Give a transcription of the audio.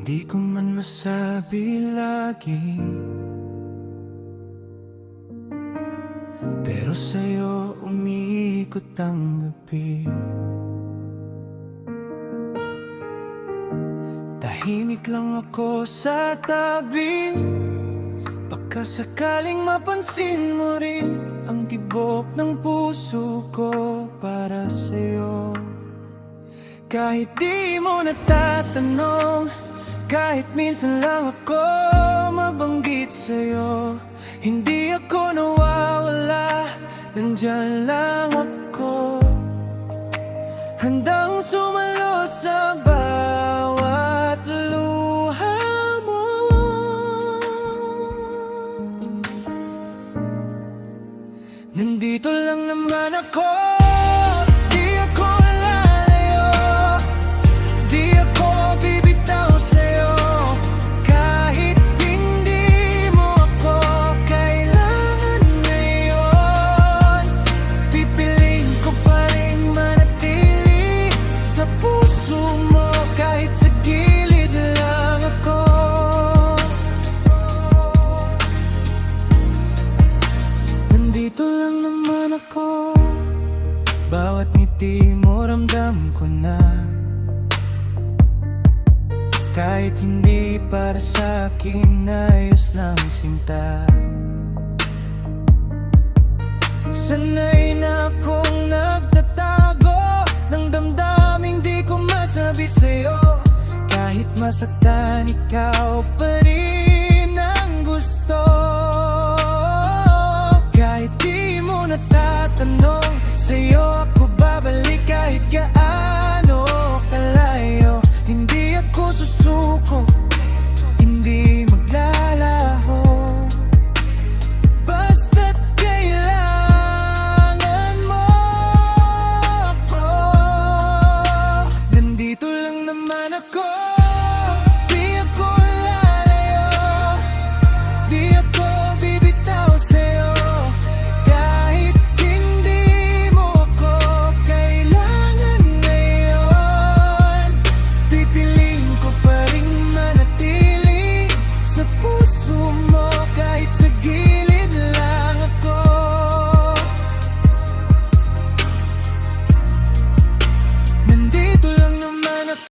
Di ko man masabi lagi, pero sa'yo umiikot ang gabi. Tahimik lang ako sa tabi, baka sakaling mapansin mo rin ang tibok ng puso ko para sa'yo. Kahit di mo natatanong, kahit minsan lang ako mabanggit sa'yo, hindi ako nawawala, nandyan lang ako, handang sumalo sa bawat luha mo. Nandito lang naman ako, di ako lalayo, di ako bibitaw sa'yo. Kahit hindi mo ako kailangan ngayon, pipiliin ko pa rin manatili sa puso mo, kahit sa gilid lang ako. Nandito lang naman ako, bawat ngiti mo ramdam ko na. Kahit hindi para sa'kin, ayos lang sinta. Sanay na akong nagtatago ng damdaming di ko masabi sa'yo. Kahit masaktan, ikaw pa rin ang gusto. Kahit di mo natatanong, sa'yo ako babalik kahit gaano kalayo. Hindi ako susuko, hindi maglalaho, basta't kailangan mo ako. Nandito lang naman ako.